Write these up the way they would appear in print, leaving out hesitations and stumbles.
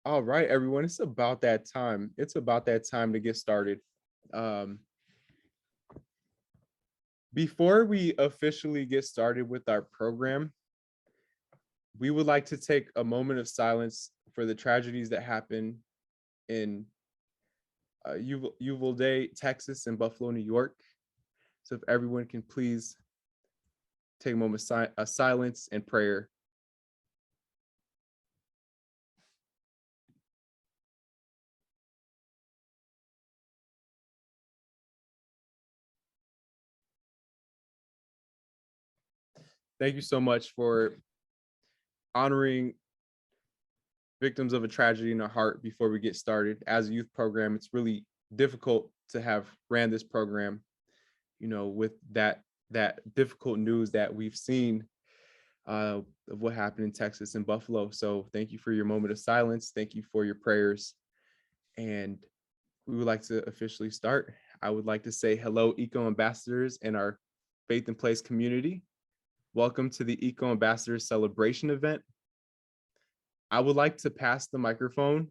All right, everyone, it's about that time. It's about that time to get started. Um, Before we officially get started with our program, we would like to take a moment of silence for the tragedies that happened in Uvalde, Texas, and Buffalo, New York. So if everyone can please take a moment of silence and prayer. Thank you so much for honoring victims of a tragedy in our heart before we get started. As a youth program, it's really difficult to have ran this program, with that difficult news that we've seen of what happened in Texas and Buffalo. So thank you for your moment of silence. Thank you for your prayers. And we would like to officially start. I would like to say hello, Eco Ambassadors and our Faith in Place community. Welcome to the Eco Ambassadors Celebration event. I would like to pass the microphone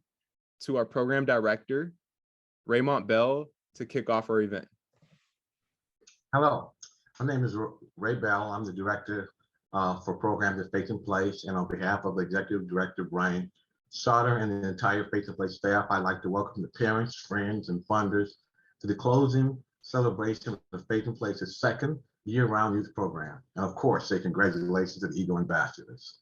to our program director, Raymond Bell, to kick off our event. Hello, my name is Ray Bell. I'm the director for programs at Faith in Place, and on behalf of Executive Director Brian Sauter and the entire Faith in Place staff, I'd like to welcome the parents, friends, and funders to the closing celebration of Faith in Place's second year-round youth program. And of course, say congratulations to the Eagle Ambassadors.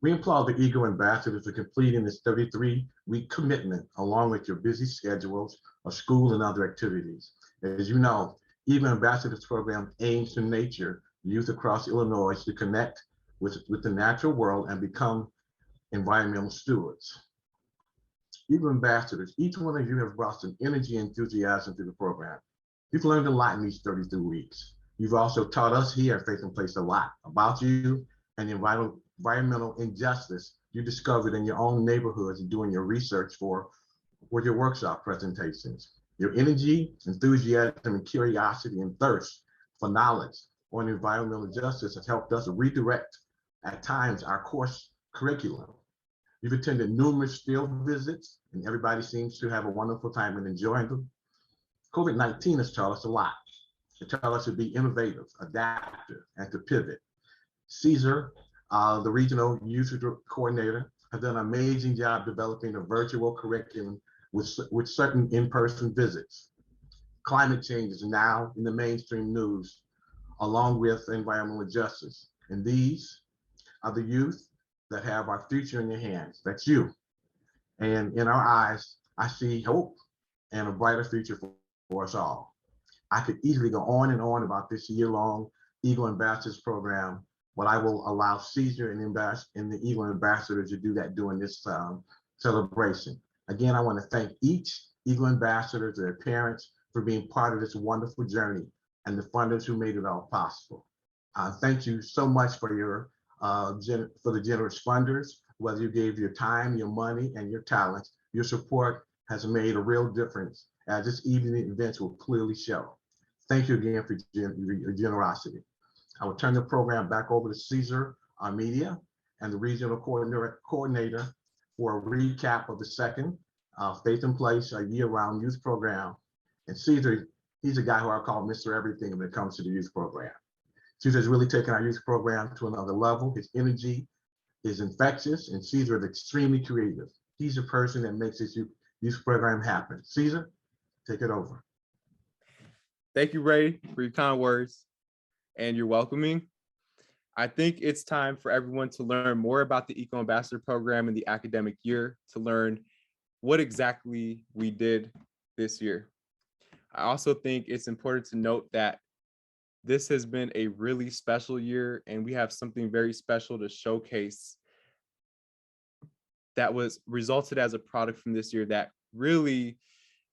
We applaud the Eagle Ambassadors for completing this 33-week commitment along with your busy schedules of school and other activities. As you know, Eagle Ambassadors Program aims to nurture youth across Illinois to connect with the natural world and become environmental stewards. Eagle Ambassadors, each one of you have brought some energy and enthusiasm to the program. You've learned a lot in these 33 weeks. You've also taught us here at Faith in Place a lot about you and the environmental injustice you discovered in your own neighborhoods and doing your research for your workshop presentations. Your energy, enthusiasm, and curiosity and thirst for knowledge on environmental justice has helped us redirect, at times, our course curriculum. You've attended numerous field visits, and everybody seems to have a wonderful time and enjoying them. COVID-19 has taught us a lot. It taught us to be innovative, adaptive, and to pivot. Caesar, the regional youth coordinator, has done an amazing job developing a virtual curriculum with certain in-person visits. Climate change is now in the mainstream news, along with environmental justice. And these are the youth that have our future in their hands. That's you. And in our eyes, I see hope and a brighter future for us all. I could easily go on and on about this year-long Eagle Ambassadors program, but I will allow Caesar and the Eagle Ambassadors to do that during this celebration. Again, I want to thank each Eagle Ambassador, their parents, for being part of this wonderful journey, and the funders who made it all possible. Thank you so much for the generous funders. Whether you gave your time, your money, and your talents, your support has made a real difference, as this evening events will clearly show. Thank you again for your generosity. I will turn the program back over to Caesar Media and the regional coordinator for a recap of the second Faith in Place, a year-round youth program. And Caesar, he's a guy who I call Mr. Everything when it comes to the youth program. Caesar's really taken our youth program to another level. His energy is infectious, and Caesar is extremely creative. He's the person that makes this youth program happen. Caesar, take it over. Thank you, Ray, for your kind words and your welcoming. I think it's time for everyone to learn more about the Eco Ambassador program in the academic year, to learn what exactly we did this year. I also think it's important to note that this has been a really special year, and we have something very special to showcase that was resulted as a product from this year that really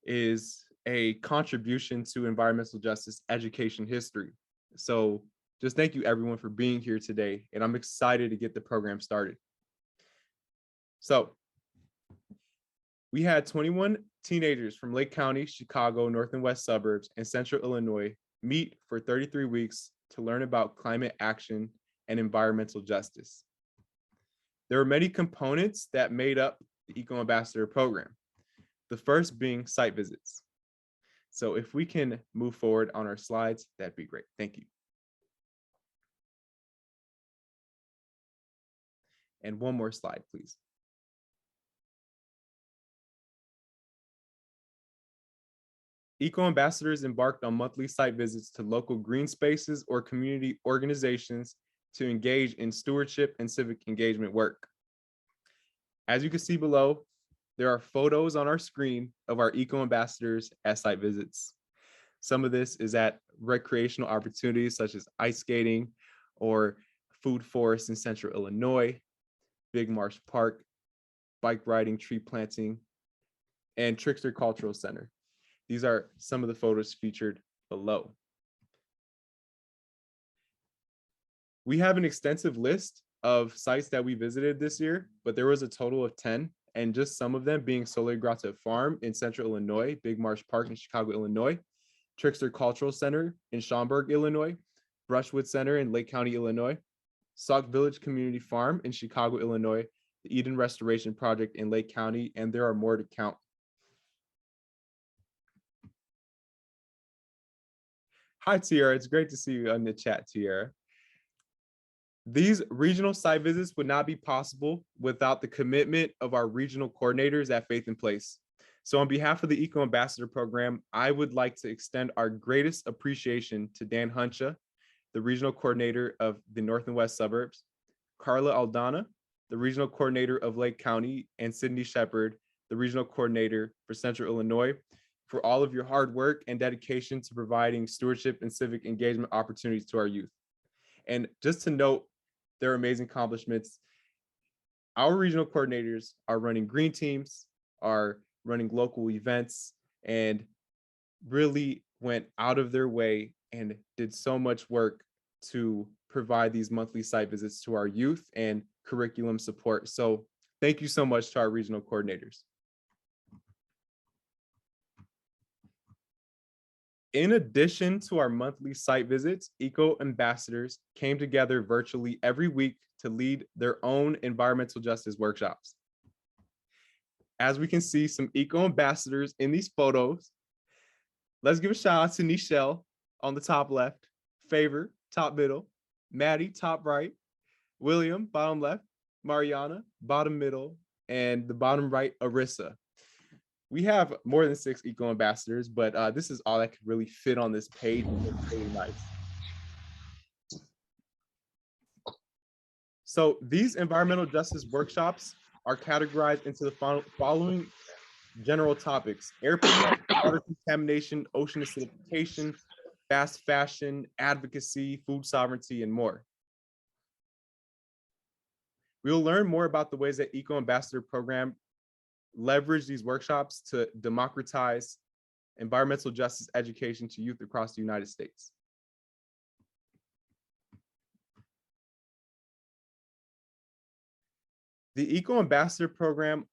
is a contribution to environmental justice education history. So just thank you everyone for being here today, and I'm excited to get the program started. So we had 21 teenagers from Lake County, Chicago, North and West suburbs, and Central Illinois meet for 33 weeks to learn about climate action and environmental justice. There were many components that made up the Eco Ambassador program. The first being site visits. So if we can move forward on our slides, that'd be great. Thank you. And one more slide, please. Eco Ambassadors embarked on monthly site visits to local green spaces or community organizations to engage in stewardship and civic engagement work. As you can see below, there are photos on our screen of our Eco Ambassadors at site visits. Some of this is at recreational opportunities such as ice skating or food forests in Central Illinois, Big Marsh Park, bike riding, tree planting, and Trickster Cultural Center. These are some of the photos featured below. We have an extensive list of sites that we visited this year, but there was a total of 10, and just some of them being Soleil Grotto Farm in Central Illinois, Big Marsh Park in Chicago, Illinois, Trickster Cultural Center in Schaumburg, Illinois, Brushwood Center in Lake County, Illinois, Sauk Village Community Farm in Chicago, Illinois, the Eden Restoration Project in Lake County, and there are more to count. Hi, Tiara. It's great to see you on the chat, Tiara. These regional site visits would not be possible without the commitment of our regional coordinators at Faith in Place. So on behalf of the Eco Ambassador program, I would like to extend our greatest appreciation to Dan Huncha, the regional coordinator of the North and West suburbs, Carla Aldana, the regional coordinator of Lake County, and Sydney Shepard, the regional coordinator for Central Illinois, for all of your hard work and dedication to providing stewardship and civic engagement opportunities to our youth. And just to note their amazing accomplishments, our regional coordinators are running green teams, are running local events, and really went out of their way and did so much work to provide these monthly site visits to our youth and curriculum support. So thank you so much to our regional coordinators. In addition to our monthly site visits, Eco Ambassadors came together virtually every week to lead their own environmental justice workshops. As we can see some Eco Ambassadors in these photos, let's give a shout out to Nichelle on the top left, Favor, top middle, Maddie, top right, William, bottom left, Mariana, bottom middle, and the bottom right, Arissa. We have more than 6 Eco Ambassadors, but this is all that could really fit on this page. It's really nice. So these environmental justice workshops are categorized into the following general topics: air pollution, water contamination, ocean acidification, fast fashion, advocacy, food sovereignty, and more. We will learn more about the ways that Eco Ambassador program leverage these workshops to democratize environmental justice education to youth across the United States. The Eco Ambassador program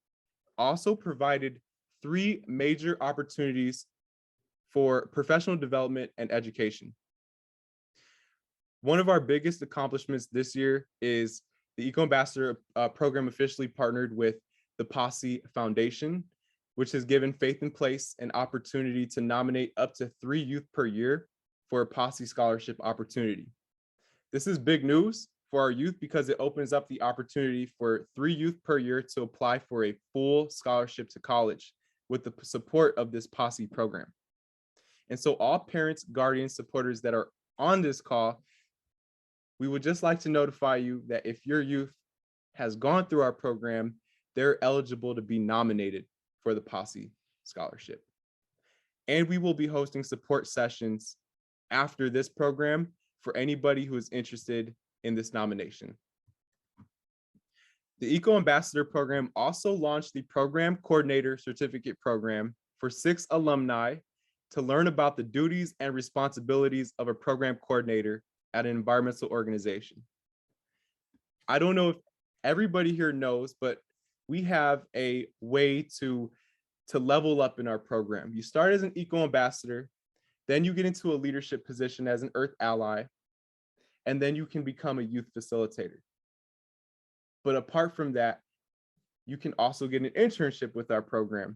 also provided 3 major opportunities for professional development and education. One of our biggest accomplishments this year is the Eco Ambassador program officially partnered with the Posse Foundation, which has given Faith in Place an opportunity to nominate up to 3 youth per year for a Posse scholarship opportunity. This is big news for our youth because it opens up the opportunity for 3 youth per year to apply for a full scholarship to college with the support of this Posse program. And so all parents, guardians, supporters that are on this call, we would just like to notify you that if your youth has gone through our program, they're eligible to be nominated for the Posse scholarship. And we will be hosting support sessions after this program for anybody who is interested in this nomination. The Eco Ambassador program also launched the Program Coordinator Certificate Program for 6 alumni to learn about the duties and responsibilities of a program coordinator at an environmental organization. I don't know if everybody here knows, but we have a way to level up in our program. You start as an Eco Ambassador, then you get into a leadership position as an Earth Ally, and then you can become a youth facilitator. But apart from that, you can also get an internship with our program.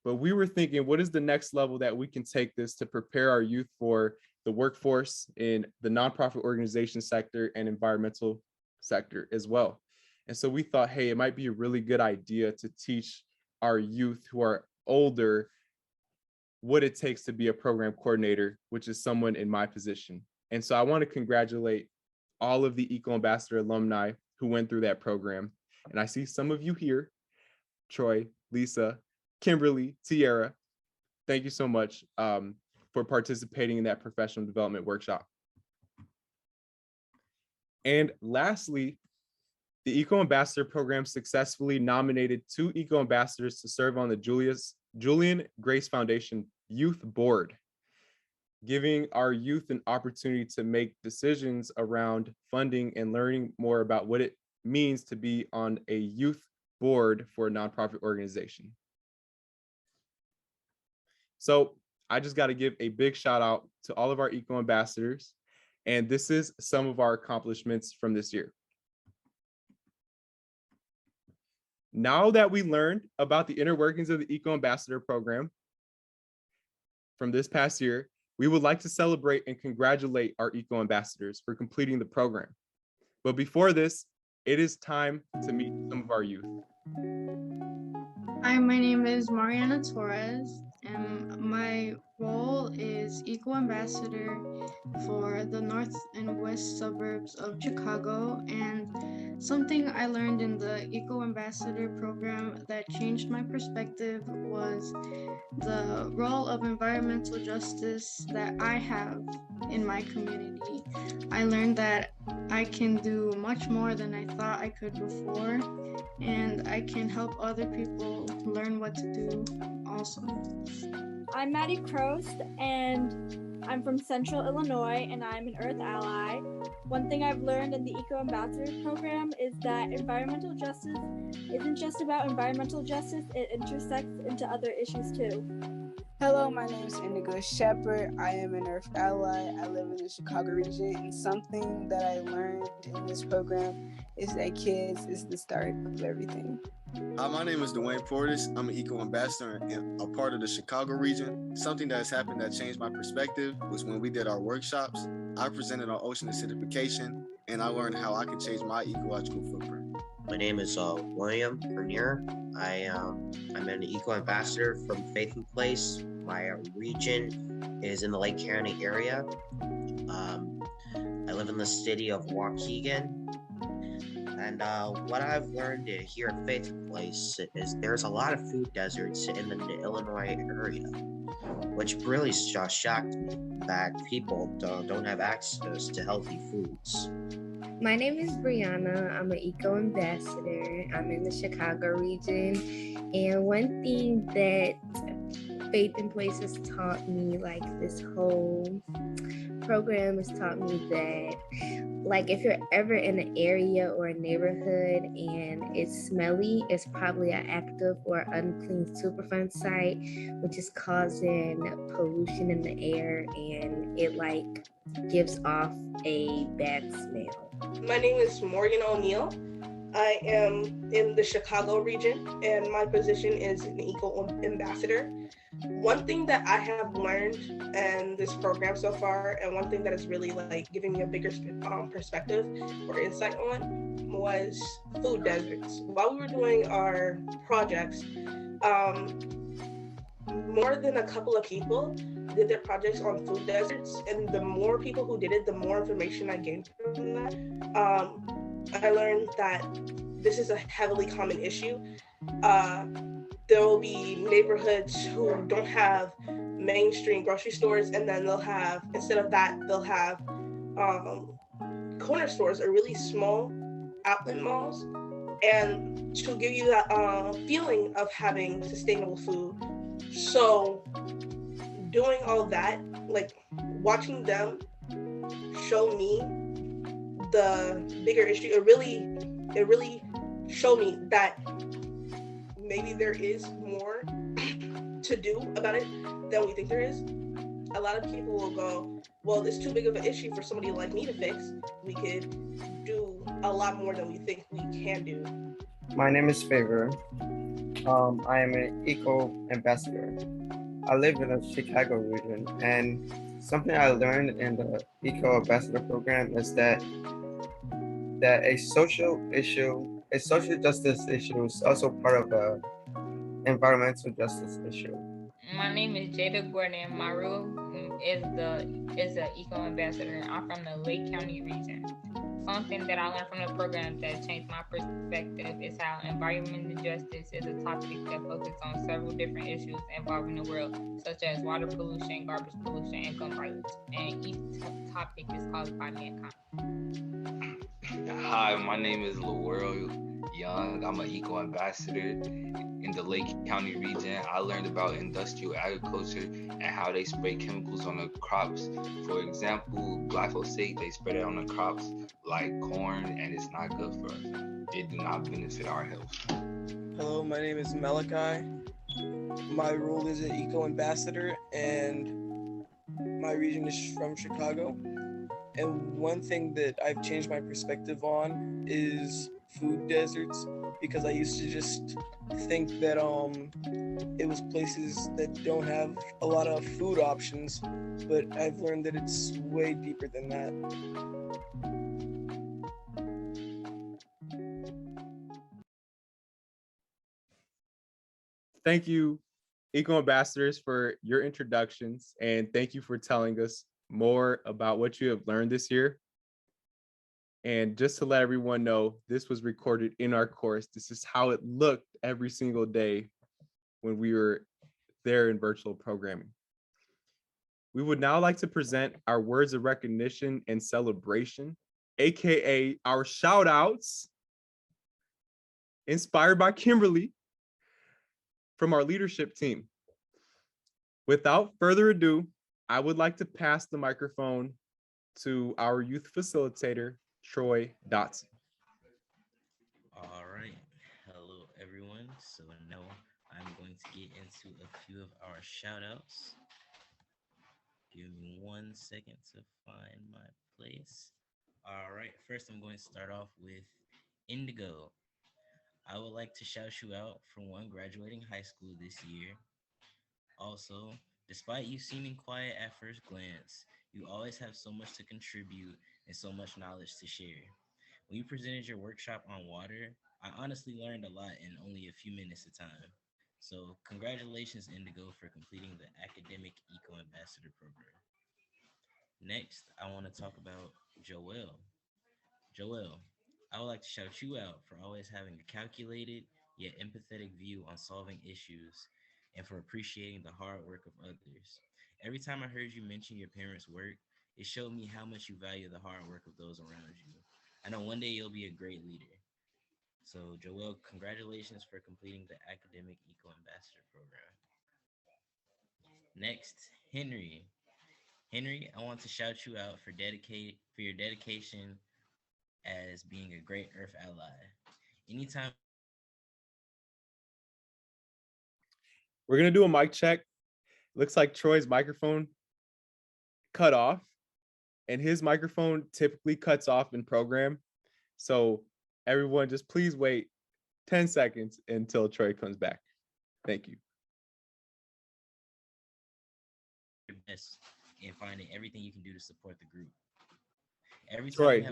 But we were thinking, what is the next level that we can take this to prepare our youth for the workforce in the nonprofit organization sector and environmental sector as well? And so we thought, hey, it might be a really good idea to teach our youth who are older what it takes to be a program coordinator, which is someone in my position. And so I want to congratulate all of the Eco Ambassador alumni who went through that program. And I see some of you here, Troy, Lisa, Kimberly, Tiara. Thank you so much for participating in that professional development workshop. And lastly, the Eco Ambassador program successfully nominated 2 Eco Ambassadors to serve on the Julian Grace Foundation Youth Board, giving our youth an opportunity to make decisions around funding and learning more about what it means to be on a youth board for a nonprofit organization. So I just got to give a big shout out to all of our Eco Ambassadors. And this is some of our accomplishments from this year. Now that we learned about the inner workings of the Eco Ambassador program from this past year, we would like to celebrate and congratulate our Eco Ambassadors for completing the program. But before this, it is time to meet some of our youth. Hi, my name is Mariana Torres, and my role is Eco Ambassador for the north and west suburbs of Chicago. And something I learned in the Eco Ambassador program that changed my perspective was the role of environmental justice that I have in my community. I learned that I can do much more than I thought I could before, and I can help other people learn what to do also. I'm Maddie Crost, and I'm from Central Illinois, and I'm an Earth Ally. One thing I've learned in the Eco Ambassador program is that environmental justice isn't just about environmental justice, it intersects into other issues too. Hello, my name is Indigo Shepherd. I am an Earth Ally. I live in the Chicago region, and something that I learned in this program is that kids is the start of everything. Hi, my name is Dwayne Portis. I'm an Eco Ambassador and a part of the Chicago region. Something that has happened that changed my perspective was when we did our workshops. I presented on ocean acidification, and I learned how I could change my ecological footprint. My name is William Bernier. I'm an Eco Ambassador from Faith and Place. My region is in the Lake County area. I live in the city of Waukegan. And what I've learned here at Faith and Place is there's a lot of food deserts in the Illinois area, which really just shocked me that people don't have access to healthy foods. My name is Brianna. I'm an Eco Ambassador. I'm in the Chicago region. And one thing that Faith and Place has taught me, like this whole program has taught me that, like, if you're ever in an area or a neighborhood and it's smelly, it's probably an active or unclean Superfund site, which is causing pollution in the air, and it like gives off a bad smell. My name is Morgan O'Neill. I am in the Chicago region, and my position is an Eco Ambassador. One thing that I have learned in this program so far, and one thing that is really like giving me a bigger perspective or insight on, was food deserts. While we were doing our projects, more than a couple of people did their projects on food deserts, and the more people who did it, the more information I gained from that. I learned that this is a heavily common issue. There will be neighborhoods who don't have mainstream grocery stores, and then they'll have, instead of that, they'll have corner stores or really small outlet malls. And to give you that feeling of having sustainable food. So doing all that, like watching them show me the bigger issue, it really showed me that maybe there is more to do about it than we think there is. A lot of people will go, well, it's too big of an issue for somebody like me to fix. We could do a lot more than we think we can do. My name is Favor. I am an eco ambassador. I live in the Chicago region, and something I learned in the eco ambassador program is that a social justice issue, is also part of a environmental justice issue. My name is Jada Gordon. My role is the eco ambassador. I'm from the Lake County region. Something that I learned from the program that changed my perspective is how environmental justice is a topic that focuses on several different issues involving the world, such as water pollution, garbage pollution, and gun violence. And each topic is caused by mankind. Hi, my name is Laurel Young. I'm an eco ambassador in the Lake County region. I learned about industrial agriculture and how they spray chemicals on the crops. For example, glyphosate, they spread it on the crops like corn, and it's not good for us. It do not benefit our health. Hello, my name is Malachi. My role is an eco ambassador, and my region is from Chicago. And one thing that I've changed my perspective on is food deserts, because I used to just think that it was places that don't have a lot of food options, but I've learned that it's way deeper than that. Thank you, Eco Ambassadors, for your introductions, and thank you for telling us more about what you have learned this year. And just to let everyone know, this was recorded in our course. This is how it looked every single day when we were there in virtual programming. We would now like to present our words of recognition and celebration, AKA our shout outs, inspired by Kimberly from our leadership team. Without further ado, I would like to pass the microphone to our youth facilitator, Troy Dotson. All right. Hello, everyone. So now I'm going to get into a few of our shout outs. Give me 1 second to find my place. All right. First, I'm going to start off with Indigo. I would like to shout you out for one graduating high school this year. Also, despite you seeming quiet at first glance, you always have so much to contribute and so much knowledge to share. When you presented your workshop on water, I honestly learned a lot in only a few minutes of time. So congratulations, Indigo, for completing the Academic Eco Ambassador program. Next, I want to talk about Joelle. Joelle, I would like to shout you out for always having a calculated yet empathetic view on solving issues and for appreciating the hard work of others. Every time I heard you mention your parents' work, it showed me how much you value the hard work of those around you. I know one day you'll be a great leader. So, Joelle, congratulations for completing the Academic Eco Ambassador program. Next, Henry. Henry, I want to shout you out for your dedication as being a great Earth ally. Anytime. We're gonna do a mic check. Looks like Troy's microphone cut off, and his microphone typically cuts off in program. So everyone just please wait 10 seconds until Troy comes back. Thank you. Your best in finding everything you can do to support the group. Troy,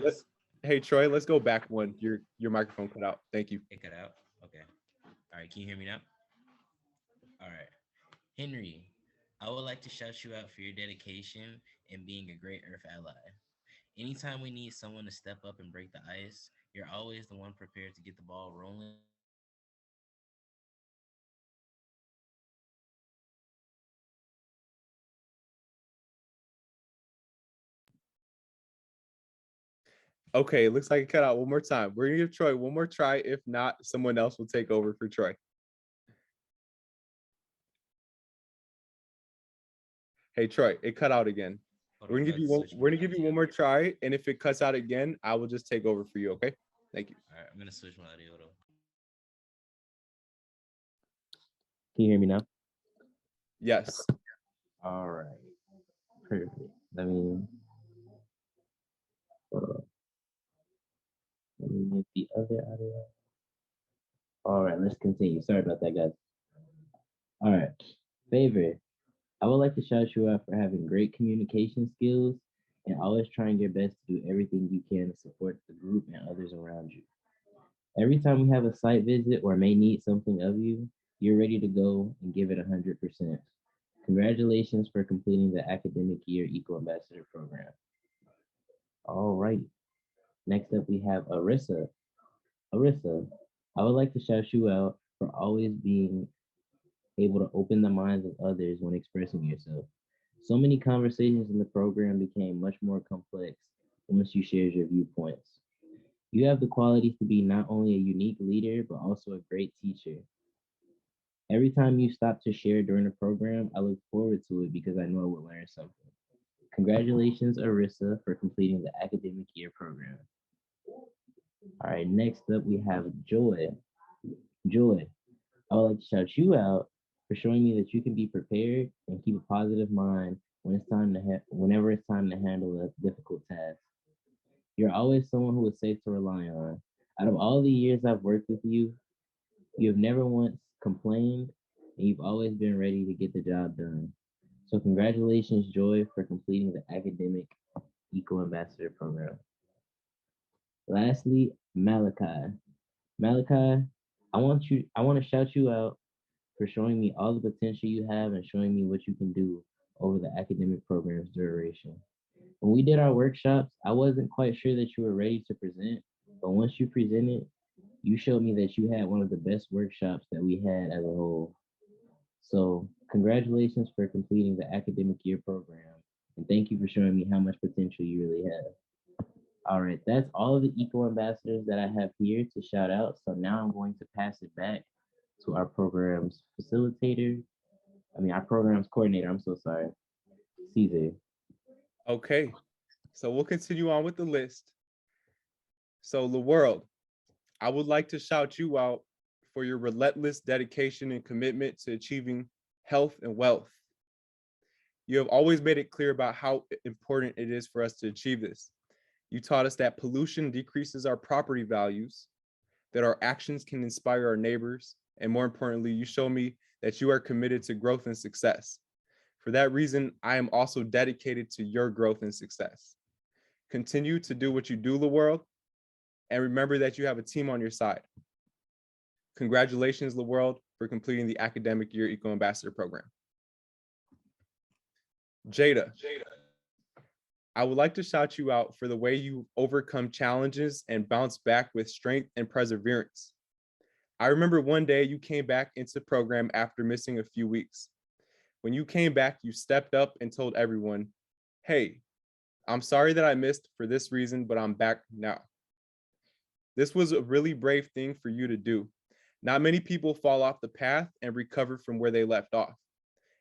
hey Troy, let's go back one. Your microphone cut out. Thank you. It cut out. Okay. All right. Can you hear me now? All right. Henry, I would like to shout you out for your dedication and being a great Earth ally. Anytime we need someone to step up and break the ice, you're always the one prepared to get the ball rolling. Okay, it looks like it cut out one more time. We're gonna give Troy one more try. If not, someone else will take over for Troy. Hey Troy, it cut out again. We're gonna give you one more try, and if it cuts out again, I will just take over for you. Okay? Thank you. All right, I'm gonna switch my audio though. Can you hear me now? Yes. All right. Perfect. Let me get the other audio. All right, let's continue. Sorry about that, guys. All right. Favor, I would like to shout you out for having great communication skills and always trying your best to do everything you can to support the group and others around you. Every time we have a site visit or may need something of you, you're ready to go and give it 100%. Congratulations for completing the academic year Eco Ambassador program. All right. Next up, we have Arissa. Arissa, I would like to shout you out for always being able to open the minds of others when expressing yourself. So many conversations in the program became much more complex once you shared your viewpoints. You have the qualities to be not only a unique leader, but also a great teacher. Every time you stop to share during the program, I look forward to it because I know I will learn something. Congratulations, Arissa, for completing the academic year program. All right, next up we have Joy. Joy, I would like to shout you out for showing me that you can be prepared and keep a positive mind when it's time to whenever it's time to handle a difficult task. You're always someone who is safe to rely on. Out of all the years I've worked with you, you have never once complained, and you've always been ready to get the job done. So congratulations, Joy, for completing the academic Eco Ambassador program. Lastly, Malachi. Malachi, I want to shout you out for showing me all the potential you have and showing me what you can do over the academic program's duration. When we did our workshops, I wasn't quite sure that you were ready to present, but once you presented, you showed me that you had one of the best workshops that we had as a whole. So congratulations for completing the academic year program, and thank you for showing me how much potential you really have. All right, that's all of the Eco Ambassadors that I have here to shout out. So now I'm going to pass it back to our program's facilitator. Our program's coordinator. I'm so sorry, Caesar. Okay, so we'll continue on with the list. So the world, I would like to shout you out for your relentless dedication and commitment to achieving health and wealth. You have always made it clear about how important it is for us to achieve this. You taught us that pollution decreases our property values, that our actions can inspire our neighbors, and more importantly, you show me that you are committed to growth and success. For that reason, I am also dedicated to your growth and success. Continue to do what you do, the world, and remember that you have a team on your side. Congratulations, the world, for completing the academic year Eco Ambassador program. Jada, I would like to shout you out for the way you overcome challenges and bounce back with strength and perseverance. I remember one day you came back into the program after missing a few weeks. When you came back, you stepped up and told everyone, hey, I'm sorry that I missed for this reason, but I'm back now. This was a really brave thing for you to do. Not many people fall off the path and recover from where they left off.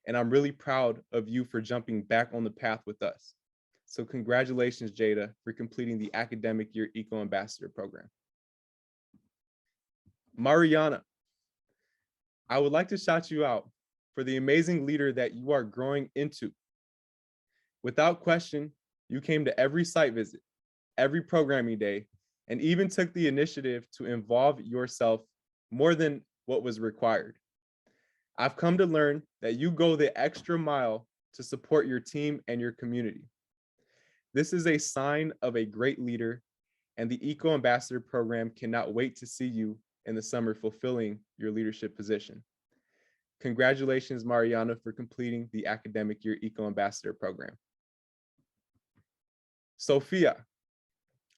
And I'm really proud of you for jumping back on the path with us. So congratulations, Jada, for completing the academic year Eco Ambassador program. Mariana, I would like to shout you out for the amazing leader that you are growing into. Without question, you came to every site visit, every programming day, and even took the initiative to involve yourself more than what was required. I've come to learn that you go the extra mile to support your team and your community. This is a sign of a great leader, and the Eco Ambassador program cannot wait to see you in the summer fulfilling your leadership position. Congratulations, Mariana, for completing the academic year Eco Ambassador program. Sophia,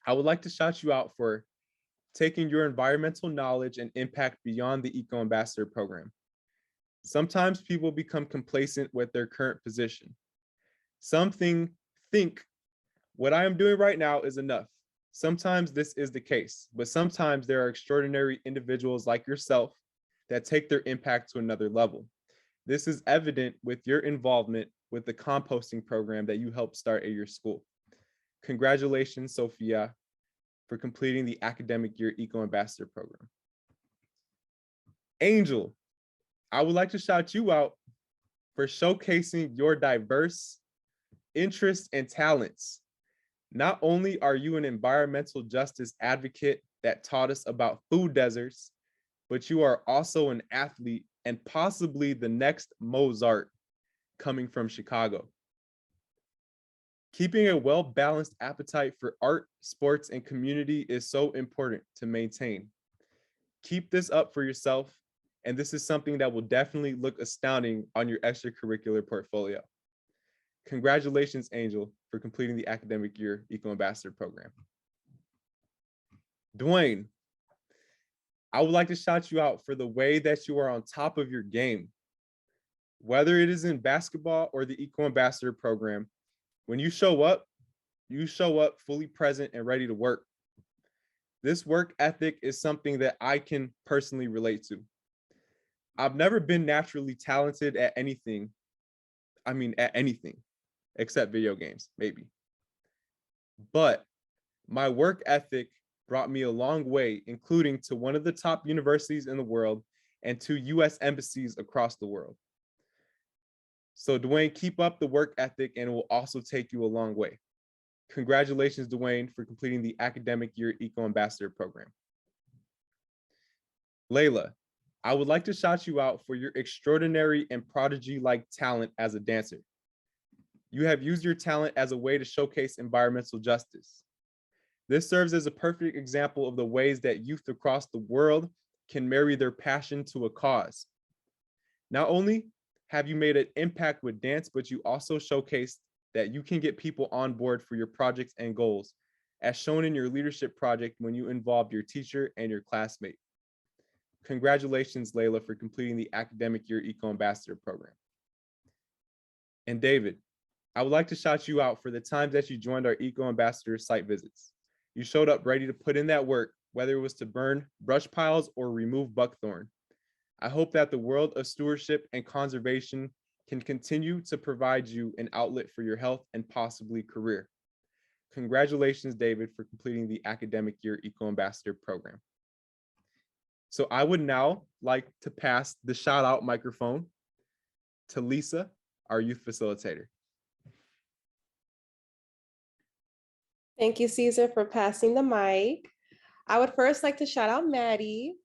I would like to shout you out for taking your environmental knowledge and impact beyond the Eco Ambassador program. Sometimes people become complacent with their current position. Some think what I am doing right now is enough. Sometimes this is the case, but sometimes there are extraordinary individuals like yourself that take their impact to another level. This is evident with your involvement with the composting program that you helped start at your school. Congratulations, Sophia, for completing the academic year Eco Ambassador program. Angel, I would like to shout you out for showcasing your diverse interests and talents. Not only are you an environmental justice advocate that taught us about food deserts, but you are also an athlete and possibly the next Mozart coming from Chicago. Keeping a well-balanced appetite for art, sports, and community is so important to maintain. Keep this up for yourself, and this is something that will definitely look astounding on your extracurricular portfolio. Congratulations, Angel, for completing the academic year Eco Ambassador program. Dwayne, I would like to shout you out for the way that you are on top of your game. Whether it is in basketball or the Eco Ambassador program, when you show up fully present and ready to work. This work ethic is something that I can personally relate to. I've never been naturally talented at anything. At anything, except video games, maybe. But my work ethic brought me a long way, including to one of the top universities in the world and to US embassies across the world. So Dwayne, keep up the work ethic and it will also take you a long way. Congratulations, Dwayne, for completing the academic year Eco Ambassador program. Layla, I would like to shout you out for your extraordinary and prodigy-like talent as a dancer. You have used your talent as a way to showcase environmental justice. This serves as a perfect example of the ways that youth across the world can marry their passion to a cause. Not only have you made an impact with dance, but you also showcased that you can get people on board for your projects and goals, as shown in your leadership project when you involved your teacher and your classmate. Congratulations, Layla, for completing the academic year Eco Ambassador program. And David, I would like to shout you out for the times that you joined our Eco Ambassador site visits. You showed up ready to put in that work, whether it was to burn brush piles or remove buckthorn. I hope that the world of stewardship and conservation can continue to provide you an outlet for your health and possibly career. Congratulations, David, for completing the academic year Eco Ambassador program. So I would now like to pass the shout out microphone to Lisa, our youth facilitator. Thank you, Caesar, for passing the mic. I would first like to shout out Maddie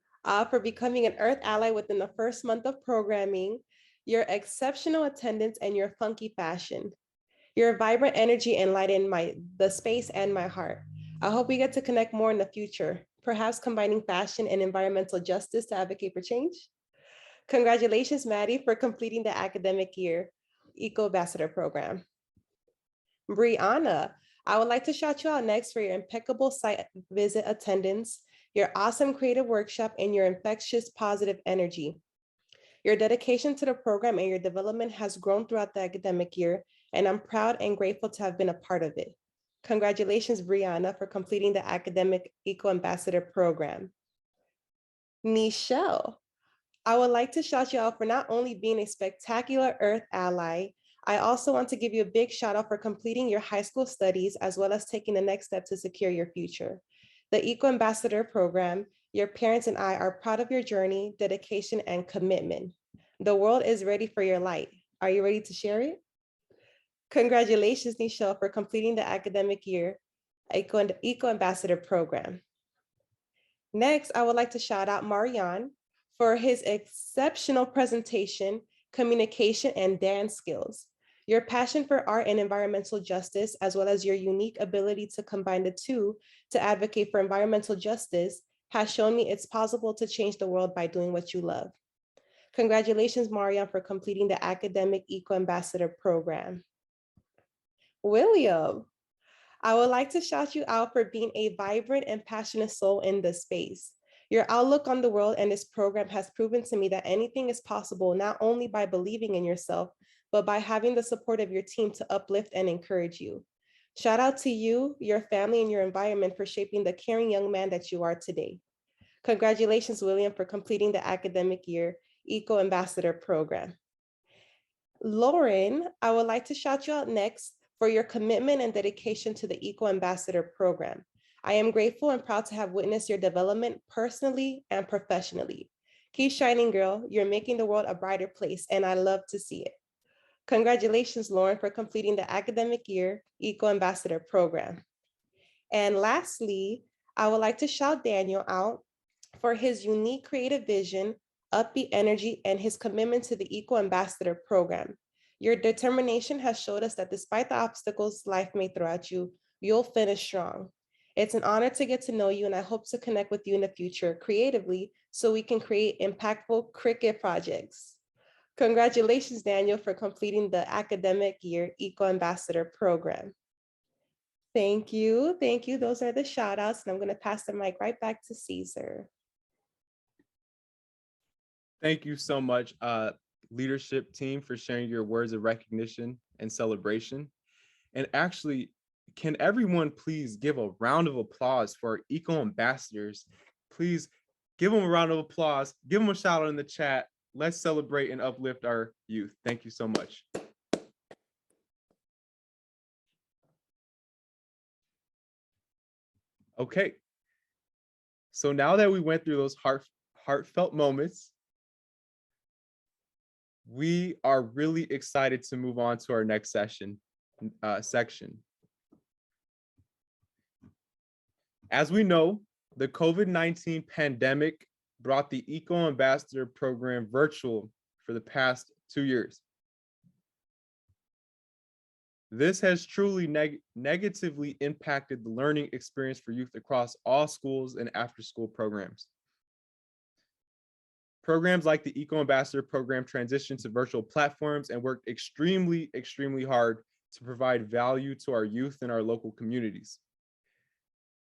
for becoming an Earth Ally within the first month of programming, your exceptional attendance, and your funky fashion. Your vibrant energy enlightened the space and my heart. I hope we get to connect more in the future, perhaps combining fashion and environmental justice to advocate for change. Congratulations, Maddie, for completing the academic year Eco Ambassador program. Brianna, I would like to shout you out next for your impeccable site visit attendance, your awesome creative workshop, and your infectious positive energy. Your dedication to the program and your development has grown throughout the academic year, and I'm proud and grateful to have been a part of it. Congratulations, Brianna, for completing the academic Eco Ambassador program. Nichelle, I would like to shout you out for not only being a spectacular Earth Ally, I also want to give you a big shout out for completing your high school studies, as well as taking the next step to secure your future. The Eco Ambassador program, your parents and I are proud of your journey, dedication, and commitment. The world is ready for your light. Are you ready to share it? Congratulations, Nichelle, for completing the academic year Eco Ambassador program. Next, I would like to shout out Marianne for his exceptional presentation, communication, and dance skills. Your passion for art and environmental justice, as well as your unique ability to combine the two to advocate for environmental justice, has shown me it's possible to change the world by doing what you love. Congratulations, Marianne, for completing the academic Eco Ambassador program. William, I would like to shout you out for being a vibrant and passionate soul in this space. Your outlook on the world and this program has proven to me that anything is possible, not only by believing in yourself, but by having the support of your team to uplift and encourage you. Shout out to you, your family, and your environment for shaping the caring young man that you are today. Congratulations, William, for completing the academic year Eco Ambassador program. Lauren, I would like to shout you out next for your commitment and dedication to the Eco Ambassador program. I am grateful and proud to have witnessed your development personally and professionally. Keep shining, girl. You're making the world a brighter place, and I love to see it. Congratulations, Lauren, for completing the academic year Eco Ambassador program. And lastly, I would like to shout Daniel out for his unique creative vision, upbeat energy, and his commitment to the Eco Ambassador program. Your determination has showed us that despite the obstacles life may throw at you, you'll finish strong. It's an honor to get to know you, and I hope to connect with you in the future creatively so we can create impactful cricket projects. Congratulations, Daniel, for completing the academic year Eco Ambassador program. Thank you. Thank you. Those are the shout outs, and I'm going to pass the mic right back to Caesar. Thank you so much, leadership team, for sharing your words of recognition and celebration. And actually, can everyone please give a round of applause for our Eco Ambassadors? Please give them a round of applause. Give them a shout out in the chat. Let's celebrate and uplift our youth. Thank you so much. Okay. So now that we went through those heartfelt moments, we are really excited to move on to our next section. As we know, the COVID-19 pandemic brought the Eco Ambassador program virtual for the past 2 years. This has truly negatively impacted the learning experience for youth across all schools and after-school programs. Programs like the Eco Ambassador program transitioned to virtual platforms and worked extremely hard to provide value to our youth and our local communities.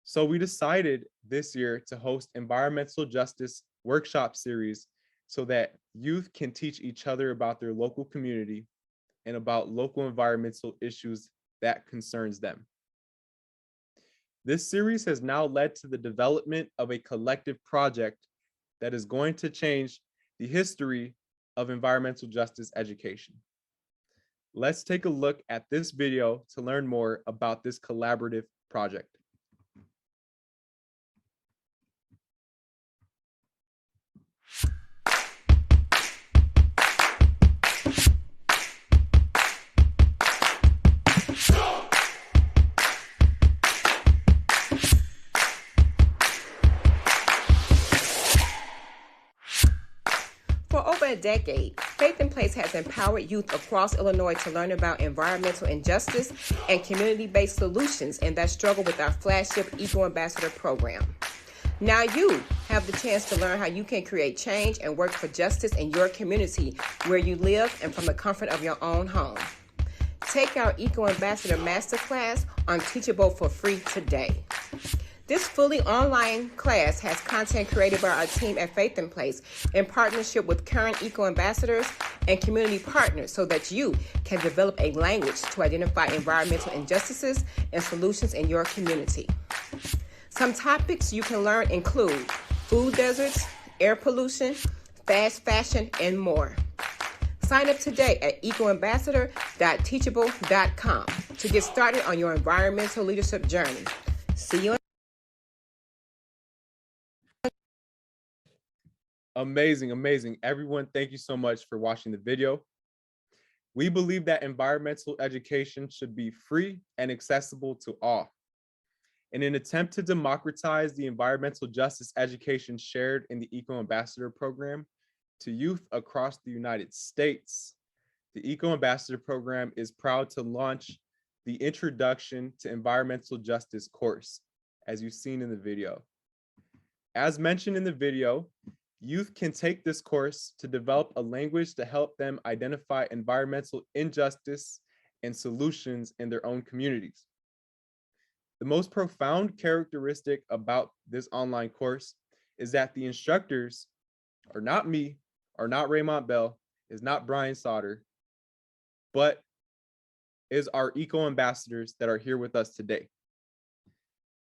So we decided this year to host environmental justice workshop series so that youth can teach each other about their local community and about local environmental issues that concerns them. This series has now led to the development of a collective project that is going to change the history of environmental justice education. Let's take a look at this video to learn more about this collaborative project. For over a decade, Faith in Place has empowered youth across Illinois to learn about environmental injustice and community-based solutions in their struggle with our flagship Eco Ambassador program. Now you have the chance to learn how you can create change and work for justice in your community where you live and from the comfort of your own home. Take our Eco Ambassador Masterclass on Teachable for free today. This fully online class has content created by our team at Faith in Place in partnership with current Eco Ambassadors and community partners so that you can develop a language to identify environmental injustices and solutions in your community. Some topics you can learn include food deserts, air pollution, fast fashion, and more. Sign up today at ecoambassador.teachable.com to get started on your environmental leadership journey. See you. Amazing. Everyone, thank you so much for watching the video. We believe that environmental education should be free and accessible to all. In an attempt to democratize the environmental justice education shared in the Eco Ambassador program to youth across the United States, the Eco Ambassador program is proud to launch the Introduction to Environmental Justice course, as you've seen in the video. As mentioned in the video, youth can take this course to develop a language to help them identify environmental injustice and solutions in their own communities. The most profound characteristic about this online course is that the instructors are not me, are not Raymond Bell, is not Brian Sauter, but is our Eco Ambassadors that are here with us today.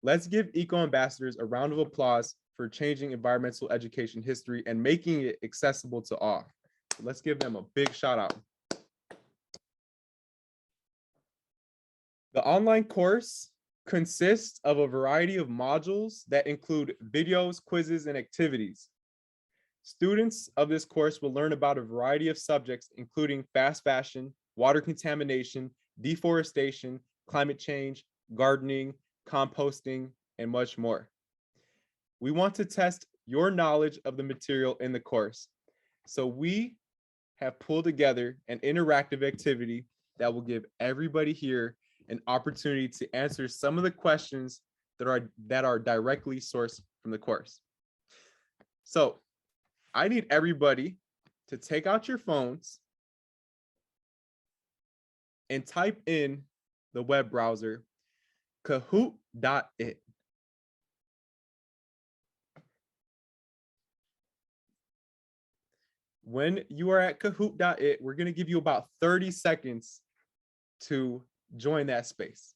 Let's give Eco Ambassadors a round of applause for changing environmental education history and making it accessible to all. Let's give them a big shout out. The online course consists of a variety of modules that include videos, quizzes, and activities. Students of this course will learn about a variety of subjects, including fast fashion, water contamination, deforestation, climate change, gardening, composting, and much more. We want to test your knowledge of the material in the course. So we have pulled together an interactive activity that will give everybody here an opportunity to answer some of the questions that are directly sourced from the course. So I need everybody to take out your phones and type in the web browser kahoot.it. When you are at kahoot.it, we're going to give you about 30 seconds to join that space.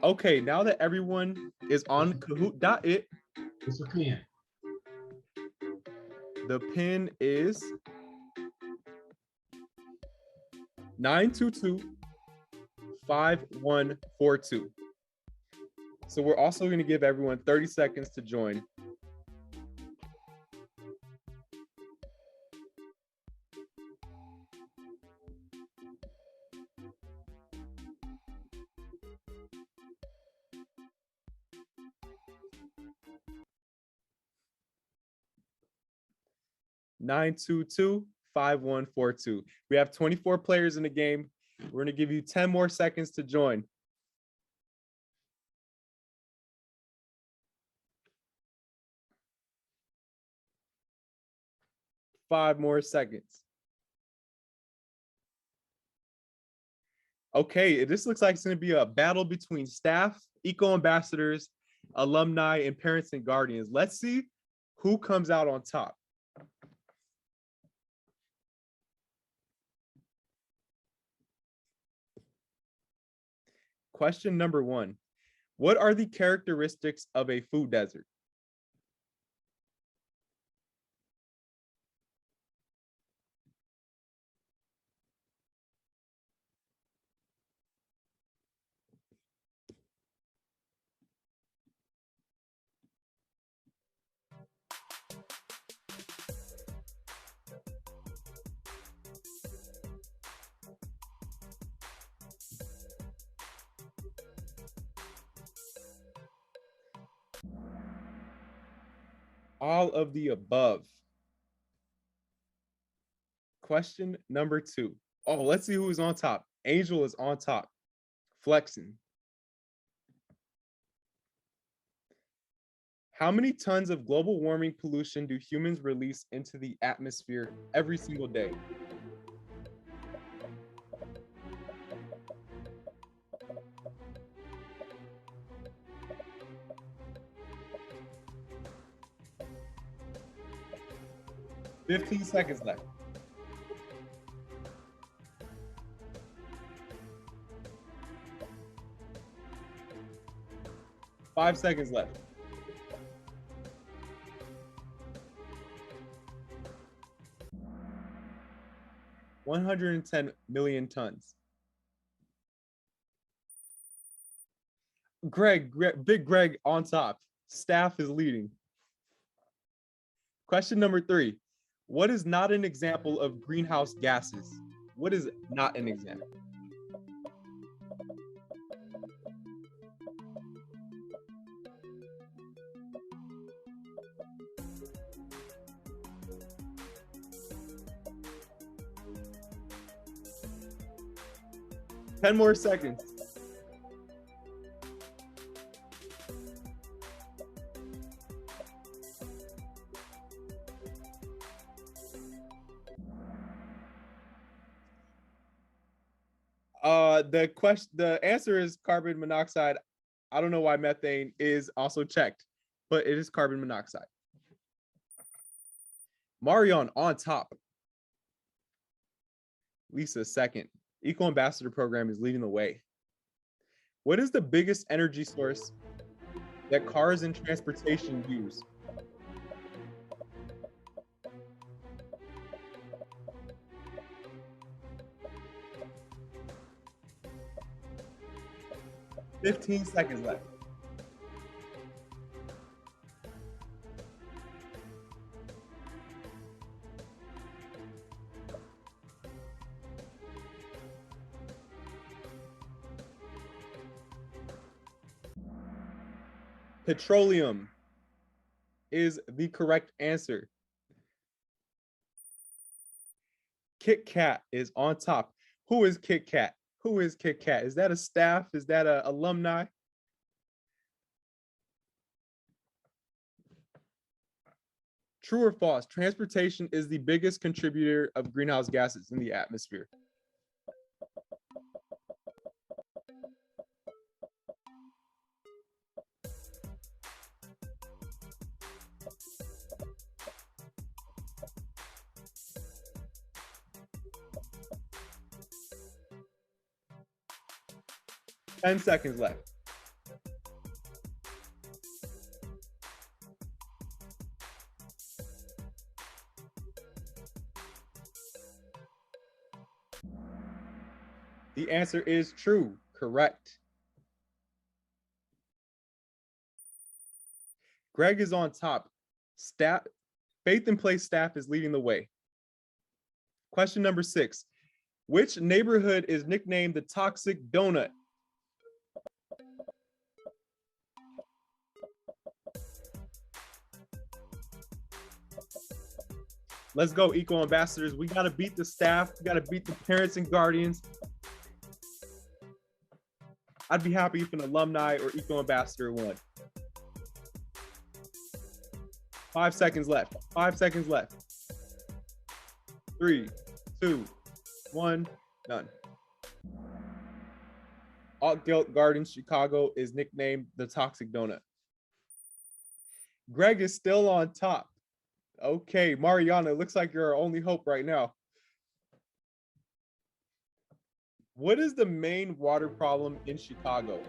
Okay, now that everyone is on kahoot.it, It's a pen. The pin is 922-5142. So we're also going to give everyone 30 seconds to join. (922-5142). We have 24 players in the game. We're going to give you 10 more seconds to join. Five more seconds. Okay, this looks like it's going to be a battle between staff, eco ambassadors, alumni, and parents and guardians. Let's see who comes out on top. Question number 1. What are the characteristics of a food desert? All of the above. Question number 2. Oh, let's see who's on top. Angel is on top, flexing. How many tons of global warming pollution do humans release into the atmosphere every single day? (15 seconds left. Five seconds left. $110 million tons. Big Greg on top. Staff is leading. Question number 3. What is not an example of greenhouse gases? What is not an example? Ten more seconds. The answer is carbon monoxide. I don't know why methane is also checked, but it is carbon monoxide. Marion on top. Lisa second. Eco Ambassador Program is leading the way. What is the biggest energy source that cars and transportation use? 15 seconds left. Petroleum is the correct answer. Kit Kat is on top. Who is Kit Kat? Who is Kit Kat? Is that a staff? Is that an alumni? True or false? Transportation is the biggest contributor of greenhouse gases in the atmosphere. Ten seconds left. The answer is true, correct. Greg is on top. Staff, Faith in Place staff is leading the way. Question number 6. Which neighborhood is nicknamed the Toxic Donut? Let's go, Eco Ambassadors. We got to beat the staff. We got to beat the parents and guardians. I'd be happy if an alumni or Eco Ambassador won. 5 seconds left. 5 seconds left. 3, 2, 1, done. Altgeld Gardens, Chicago is nicknamed the Toxic Donut. Greg is still on top. Okay, Mariana, it looks like you're our only hope right now. What is the main water problem in Chicago?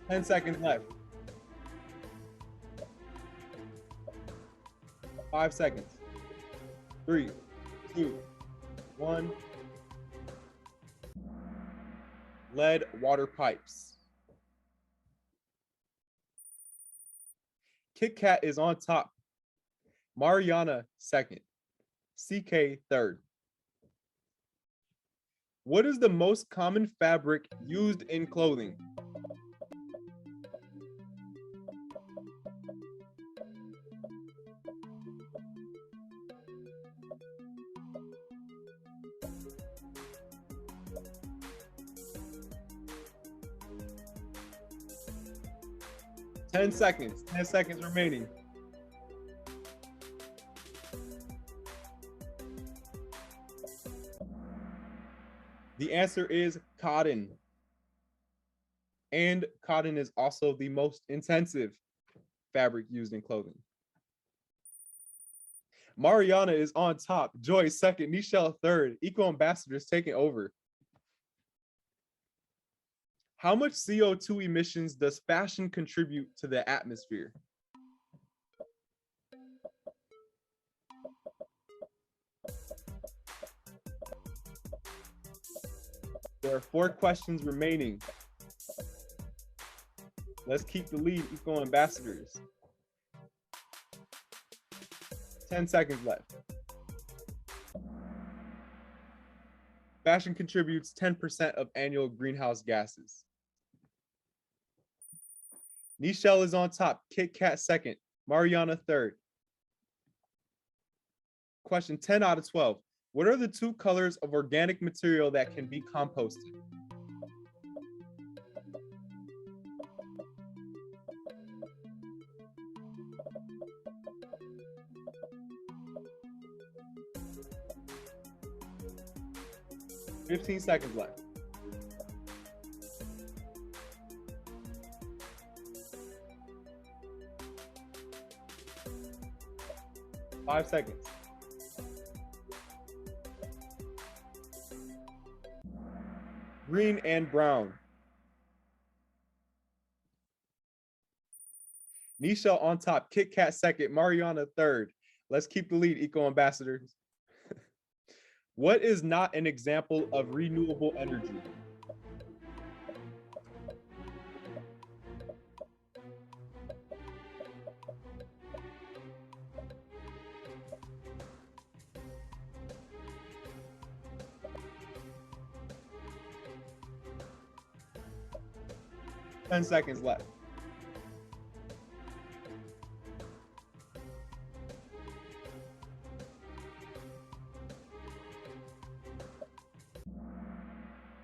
Ten seconds left. 5 seconds. 3, 2, 1. Lead water pipes. Kit Kat is on top. Mariana second. CK third. What is the most common fabric used in clothing? Ten seconds. 10 seconds remaining. The answer is cotton. And cotton is also the most intensive fabric used in clothing. Mariana is on top. Joy second. Nichelle third. Eco Ambassadors taking over. How much CO2 emissions does fashion contribute to the atmosphere? There are 4 questions remaining. Let's keep the lead, Eco Ambassadors. 10 seconds left. Fashion contributes 10% of annual greenhouse gases. Nichelle is on top. Kit Kat second. Mariana third. Question 10 out of 12. What are the 2 colors of organic material that can be composted? $15 seconds left. Five seconds. Green and brown. Nichelle on top, Kit Kat second, Mariana third. Let's keep the lead, Eco Ambassadors. What is not an example of renewable energy? Ten seconds left.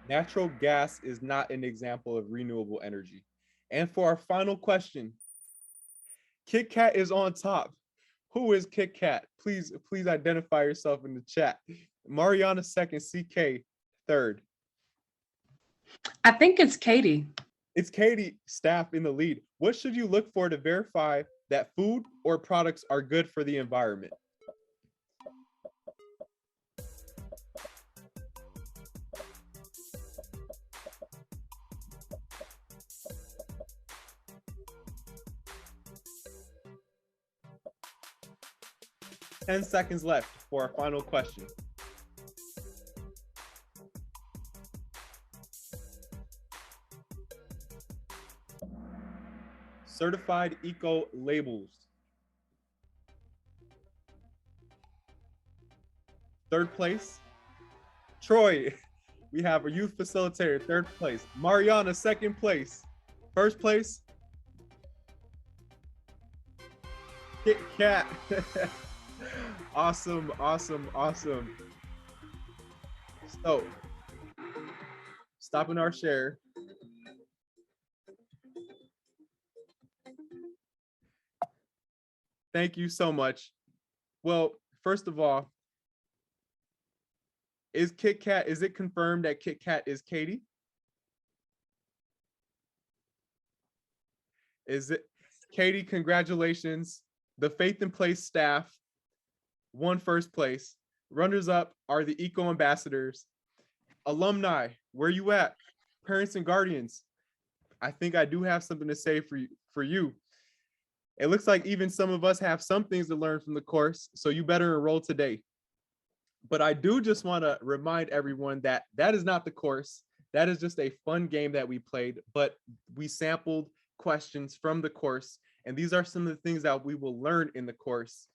Natural gas is not an example of renewable energy. And for our final question, Kit Kat is on top. Who is Kit Kat? Please identify yourself in the chat. Mariana second, CK third. I think it's Katie. It's Katie, staff in the lead. What should you look for to verify that food or products are good for the environment? Ten seconds left for our final question. Certified eco labels. Third place, Troy. We have a youth facilitator, third place. Mariana, second place. First place, Kit Kat. Awesome. So, stopping our share. Thank you so much. Well, first of all, is it confirmed that Kit Kat is Katie? Is it Katie? Congratulations. The Faith in Place staff won first place. Runners up are the Eco Ambassadors. Alumni, where you at? Parents and guardians, I think I do have something to say for you. It looks like even some of us have some things to learn from the course, so you better enroll today. But I do just want to remind everyone that that is not the course. That is just a fun game that we played, but we sampled questions from the course, and these are some of the things that we will learn in the course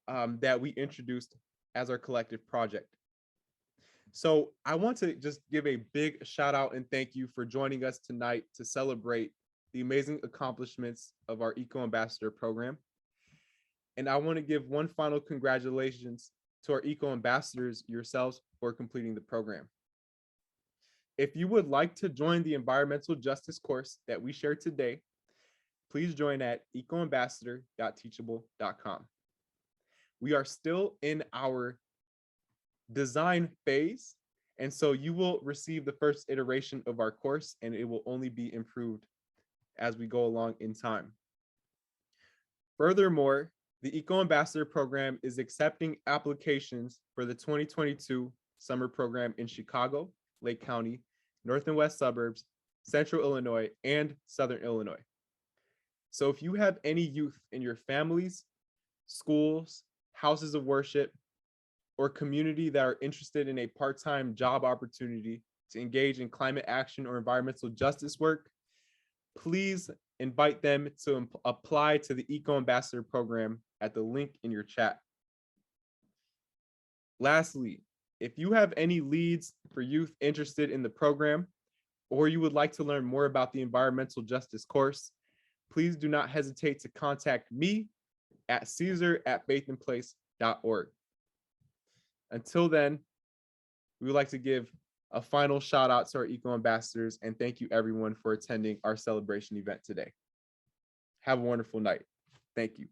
that we introduced as our collective project. So I want to just give a big shout out and thank you for joining us tonight to celebrate the amazing accomplishments of our Eco Ambassador program. And I want to give one final congratulations to our Eco Ambassadors yourselves for completing the program. If you would like to join the environmental justice course that we shared today, please join at ecoambassador.teachable.com. We are still in our design phase, and so you will receive the first iteration of our course, and it will only be improved as we go along in time. Furthermore, the Eco Ambassador program is accepting applications for the 2022 summer program in Chicago, Lake County, North and West suburbs, Central Illinois, and Southern Illinois. So if you have any youth in your families, schools, houses of worship, or community that are interested in a part-time job opportunity to engage in climate action or environmental justice work, please invite them to apply to the Eco Ambassador program at the link in your chat. Lastly, if you have any leads for youth interested in the program, or you would like to learn more about the environmental justice course, please do not hesitate to contact me at caesar@faithinplace.org. Until then, we would like to give a final shout out to our Eco Ambassadors and thank you everyone for attending our celebration event today. Have a wonderful night. Thank you.